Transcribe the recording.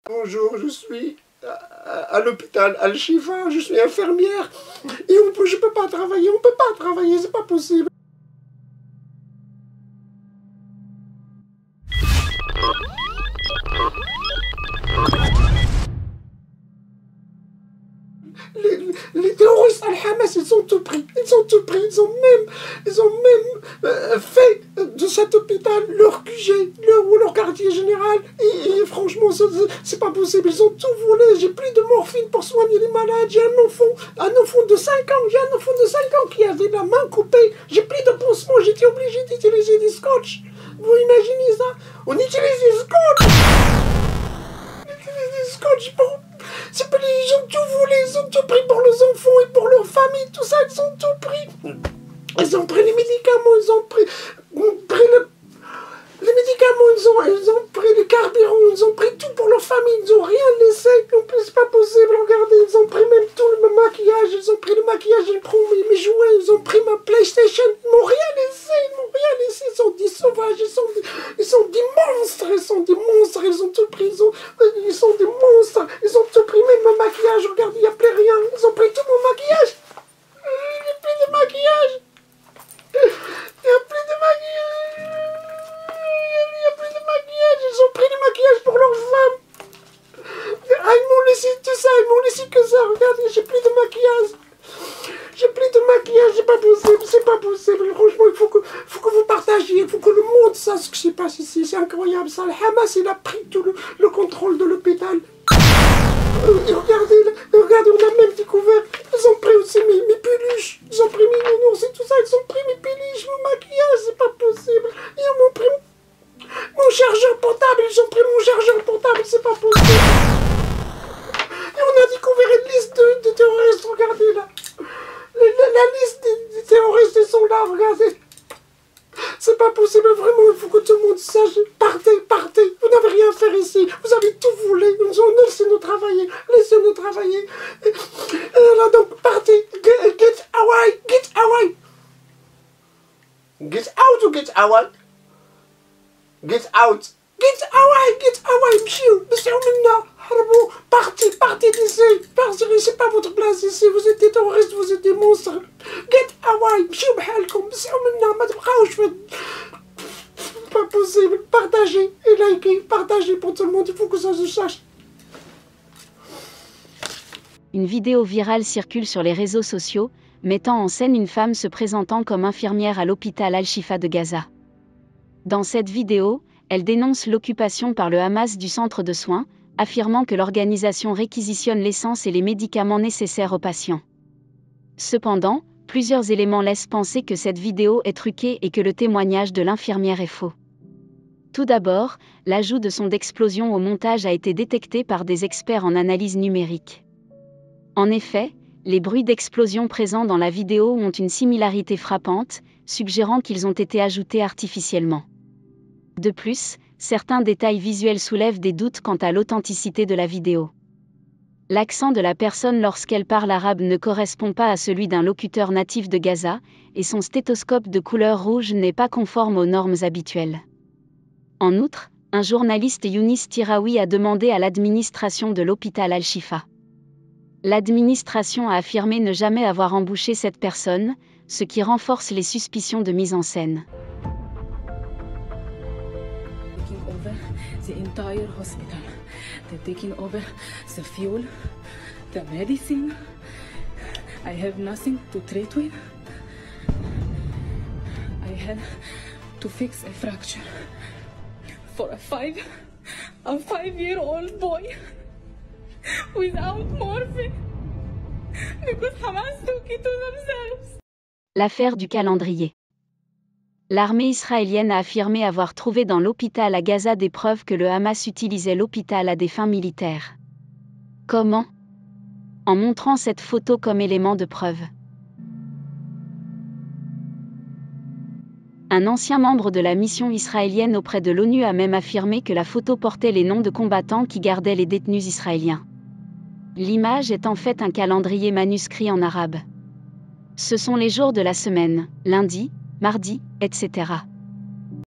Bonjour, je suis à l'hôpital Al-Shifa, je suis infirmière et je peux pas travailler, on peut pas travailler, c'est pas possible. Les terroristes Al-Hamas, ils ont tout pris, ils ont même fait de cet hôpital leur QG, leur quartier général, et franchement, c'est pas possible, ils ont tout volé, j'ai plus de morphine pour soigner les malades, j'ai un enfant de 5 ans qui avait la main coupée, j'ai plus de pansements, j'étais obligé d'utiliser des scotch, vous imaginez ça? On utilise des scotch! Ils ont tout volé, ils ont tout pris pour leurs enfants et pour leur famille, tout ça, ils ont tout pris. Ils ont pris les médicaments, ils ont pris les médicaments, ils ont pris les carburants, ils ont pris tout pour leur famille, ils ont rien laissé. En plus, c'est pas possible, regardez, ils ont pris même tout le maquillage, ils ont pris le maquillage, ils ont pris mes jouets, ils ont pris ma PlayStation, ils m'ont rien laissé, ils sont des sauvages, ils sont des monstres, ils ont tout pris, ils sont des monstres, ils ont tout pris, même mon maquillage, regardez, il n'y a plus rien, ils ont pris tout mon maquillage, il n'y a plus de maquillage, il n'y a plus de maquillage. Ils ont pris le maquillage pour leurs femmes. Ah, ils m'ont laissé tout ça, ils m'ont laissé que ça. Regardez, j'ai plus de maquillage. C'est pas possible. Franchement, il faut que vous partagiez, il faut que le monde sache ce qui se passe ici. C'est incroyable ça. Le Hamas, il a pris tout le contrôle de l'hôpital. Et regardez, on a même découvert. Ils ont pris aussi mes peluches. Ils ont pris mes nounours et tout ça. Ils ont pris mes peluches, mon maquillage. C'est pas possible. Ils m'ont pris mon chargeur portable, ils ont pris mon chargeur portable, c'est pas possible. Et on a découvert une liste de terroristes, regardez là. La liste des terroristes, ils sont là, regardez. C'est pas possible, vraiment, il faut que tout le monde sache. Partez, vous n'avez rien à faire ici. Vous avez tout volé, laissez-nous travailler. Et là, donc, partez, get away. Get out ou get away? Get out! Get away, monsieur Minna! Partez d'ici! C'est pas votre place ici, vous êtes des terroristes, vous êtes des monstres! Get away! Monsieur Minna, ma tbqaouch pas possible! Partagez et likez, partagez pour tout le monde, il faut que ça se sache! Une vidéo virale circule sur les réseaux sociaux, mettant en scène une femme se présentant comme infirmière à l'hôpital Al-Shifa de Gaza. Dans cette vidéo, elle dénonce l'occupation par le Hamas du centre de soins, affirmant que l'organisation réquisitionne l'essence et les médicaments nécessaires aux patients. Cependant, plusieurs éléments laissent penser que cette vidéo est truquée et que le témoignage de l'infirmière est faux. Tout d'abord, l'ajout de son d'explosion au montage a été détecté par des experts en analyse numérique. En effet, les bruits d'explosion présents dans la vidéo ont une similarité frappante, suggérant qu'ils ont été ajoutés artificiellement. De plus, certains détails visuels soulèvent des doutes quant à l'authenticité de la vidéo. L'accent de la personne lorsqu'elle parle arabe ne correspond pas à celui d'un locuteur natif de Gaza, et son stéthoscope de couleur rouge n'est pas conforme aux normes habituelles. En outre, un journaliste Younis Tiraoui a demandé à l'administration de l'hôpital Al-Shifa. L'administration a affirmé ne jamais avoir embauché cette personne, ce qui renforce les suspicions de mise en scène. The entire hospital. They're taking over the fuel, the medicine. I have nothing to treat with. I had to fix a fracture for a 5-year-old boy without morphine because Hamas took it to themselves. L'affaire du calendrier. L'armée israélienne a affirmé avoir trouvé dans l'hôpital à Gaza des preuves que le Hamas utilisait l'hôpital à des fins militaires. Comment? En montrant cette photo comme élément de preuve. Un ancien membre de la mission israélienne auprès de l'ONU a même affirmé que la photo portait les noms de combattants qui gardaient les détenus israéliens. L'image est en fait un calendrier manuscrit en arabe. Ce sont les jours de la semaine, lundi, mardi, etc.